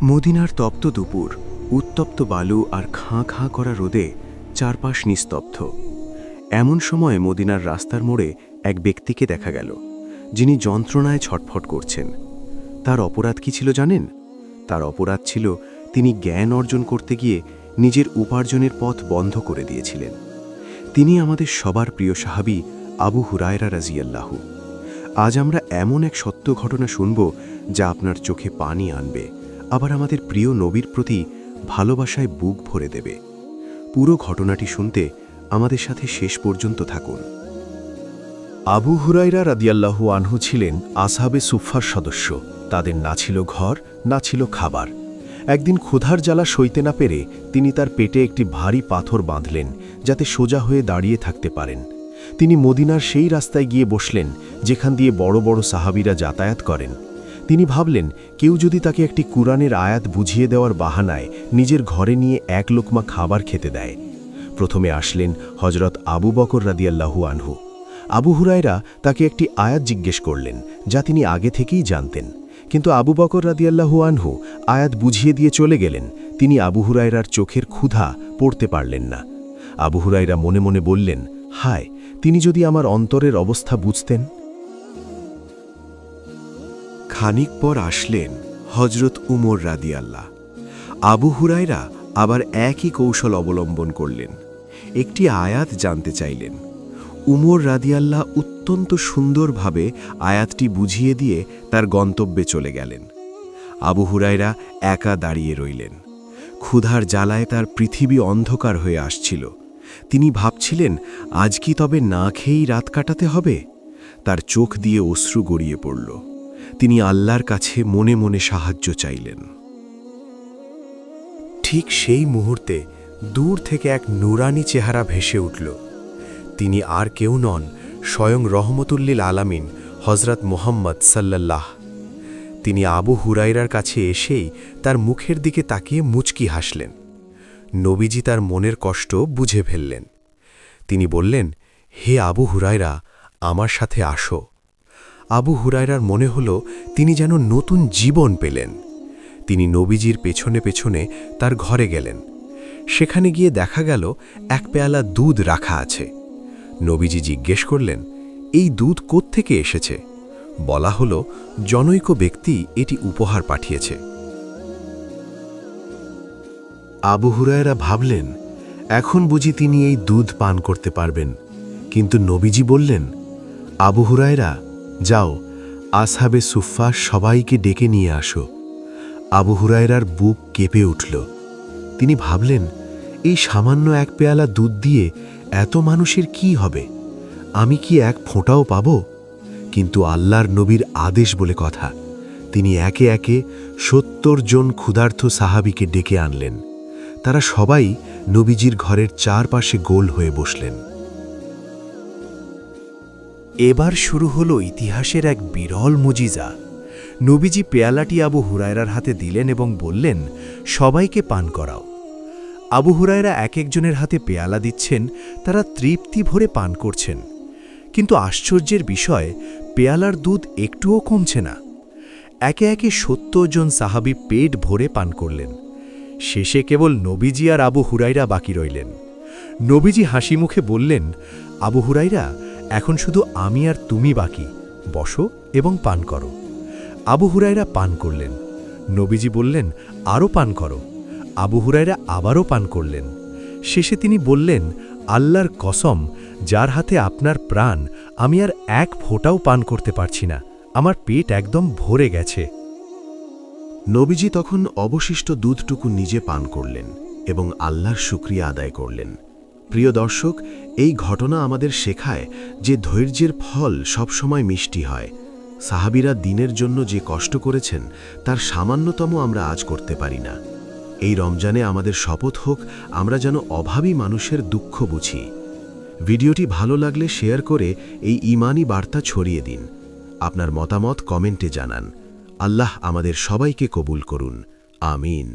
মদিনার তপ্ত দুপুর, উত্তপ্ত বালু আর খাঁ খাঁ করা রোদে চারপাশ নিস্তব্ধ। এমন সময় মদিনার রাস্তার মোড়ে এক ব্যক্তিকে দেখা গেল, যিনি যন্ত্রণায় ছটফট করছেন। তার অপরাধ কি ছিল জানেন? তার অপরাধ ছিল তিনি জ্ঞান অর্জন করতে গিয়ে নিজের উপার্জনের পথ বন্ধ করে দিয়েছিলেন। তিনি আমাদের সবার প্রিয় সাহাবী আবু হুরায়রা রাদিয়াল্লাহু। আজ আমরা এমন এক সত্য ঘটনা শুনব যা আপনার চোখে পানি আনবে, আবার আমাদের প্রিয় নবীর প্রতি ভালোবাসায় বুক ভরে দেবে। পুরো ঘটনাটি শুনতে আমাদের সাথে শেষ পর্যন্ত থাকুন। আবু হুরায়রা রাদিয়াল্লাহু আনহু ছিলেন আসহাবে সুফফার সদস্য। তাদের না ছিল ঘর, না ছিল খাবার। একদিন ক্ষুধার জ্বালা সইতে না পেরে তিনি তার পেটে একটি ভারী পাথর বাঁধলেন, যাতে সোজা হয়ে দাঁড়িয়ে থাকতে পারেন। তিনি মদিনার সেই রাস্তায় গিয়ে বসলেন যেখান দিয়ে বড় বড় সাহাবীরা যাতায়াত করেন। তিনি ভাবলেন, কেউ যদি তাকে একটি কুরআনের আয়াত বুঝিয়ে দেওয়ার বাহানায় নিজের ঘরে নিয়ে এক লোকমা খাবার খেতে দেয়। প্রথমে আসলেন হযরত আবু বকর রাদিয়াল্লাহু আনহু। আবু হুরায়রা তাকে একটি আয়াত জিজ্ঞেস করলেন, যা তিনি আগে থেকেই জানতেন। কিন্তু আবু বকর রাদিয়াল্লাহু আনহু আয়াত বুঝিয়ে দিয়ে চলে গেলেন। তিনি আবু হুরায়রার চোখের ক্ষুধা পড়তে পারলেন না। আবু হুরায়রা মনে মনে বললেন, হায়, তিনি যদি আমার অন্তরের অবস্থা বুঝতেন। খানিক পর আসলেন হযরত উমর রাদিয়াল্লাহ। আবু হুরায়রা আবার একই কৌশল অবলম্বন করলেন। একটি আয়াত জানতে চাইলেন। উমর রাদিয়াল্লাহ অত্যন্ত সুন্দরভাবে আয়াতটি বুঝিয়ে দিয়ে তার গন্তব্যে চলে গেলেন। আবু হুরায়রা একা দাঁড়িয়ে রইলেন। ক্ষুধার জ্বালায় তার পৃথিবী অন্ধকার হয়ে আসছিল। তিনি ভাবছিলেন, আজ কি তবে না খেয়েই রাত কাটাতে হবে? তার চোখ দিয়ে অশ্রু গড়িয়ে পড়ল। তিনি আল্লাহর কাছে মনে মনে সাহায্য চাইলেন। ঠিক সেই মুহূর্তে দূর থেকে এক নুরানি চেহারা ভেসে উঠল। তিনি আর কেউ নন, স্বয়ং রহমতুল্লিল আলামিন হযরত মুহাম্মদ সাল্লাল্লাহ। তিনি আবু হুরায়রার কাছে এসেই তার মুখের দিকে তাকিয়ে মুচকি হাসলেন। নবীজি তার মনের কষ্ট বুঝে ফেললেন। তিনি বললেন, হে আবু হুরায়রা, আমার সাথে আসো। আবু হুরায়রার মনে হল তিনি যেন নতুন জীবন পেলেন। তিনি নবীজির পেছনে পেছনে তার ঘরে গেলেন। সেখানে গিয়ে দেখা গেল এক পেয়ালা দুধ রাখা আছে। নবীজি জিজ্ঞেস করলেন, এই দুধ কোত্থেকে এসেছে? বলা হল, জনৈক ব্যক্তি এটি উপহার পাঠিয়েছে। আবু হুরায়রা ভাবলেন, এখন বুঝি তিনি এই দুধ পান করতে পারবেন। কিন্তু নবীজি বললেন, আবু হুরায়রা, যাও, আসহাবে সুফফা সবাইকে ডেকে নিয়ে আসো। আবু হুরায়রার বুক কেঁপে উঠল। তিনি ভাবলেন, এই সামান্য এক পেয়ালা দুধ দিয়ে এত মানুষের কি হবে? আমি কি এক ফোঁটাও পাব? কিন্তু আল্লাহর নবীর আদেশ বলে কথা। তিনি একে একে ৭০ জন ক্ষুধার্ত সাহাবীকে ডেকে আনলেন। তারা সবাই নবীজির ঘরের চারপাশে গোল হয়ে বসলেন। এবার শুরু হলো ইতিহাসের এক বিরল মুজিজা। নবীজি পেয়ালাটি আবু হুরায়রার হাতে দিলেন এবং বললেন, সবাইকে পান করাও। আবু হুরায়রা এক একজনের হাতে পেয়ালা দিচ্ছেন, তারা তৃপ্তি ভরে পান করছেন। কিন্তু আশ্চর্যের বিষয়, পেয়ালার দুধ একটুও কমছে না। একে একে ৭০ জন সাহাবী পেট ভরে পান করলেন। শেষে কেবল নবীজি আর আবু হুরায়রা বাকি রইলেন। নবীজি হাসি মুখে বললেন, আবু হুরায়রা, এখন শুধু আমি আর তুমি বাকি, বসো এবং পান করো। আবু হুরায়রা পান করলেন। নবীজি বললেন, আরও পান করো। আবু হুরায়রা আবারও পান করলেন। শেষে তিনি বললেন, আল্লাহর কসম, যার হাতে আপনার প্রাণ, আমি আর এক ফোঁটাও পান করতে পারছি না। আমার পেট একদম ভরে গেছে। নবীজি তখন অবশিষ্ট দুধটুকু নিজে পান করলেন এবং আল্লাহর শুকরিয়া আদায় করলেন। প্রিয় দর্শক, এই ঘটনা আমাদের শেখায় যে ধৈর্যের ফল সবসময় মিষ্টি হয়। সাহাবীরা দিনের জন্য যে কষ্ট করেছেন, তার সামান্যতম আমরা আজ করতে পারি না। এই রমজানে আমাদের শপথ হোক, আমরা যেন অভাবী মানুষের দুঃখ বুঝি। ভিডিওটি ভালো লাগলে শেয়ার করে এই ঈমানি বার্তা ছড়িয়ে দিন। আপনার মতামত কমেন্টে জানান। আল্লাহ আমাদের সবাইকে কবুল করুন। আমিন।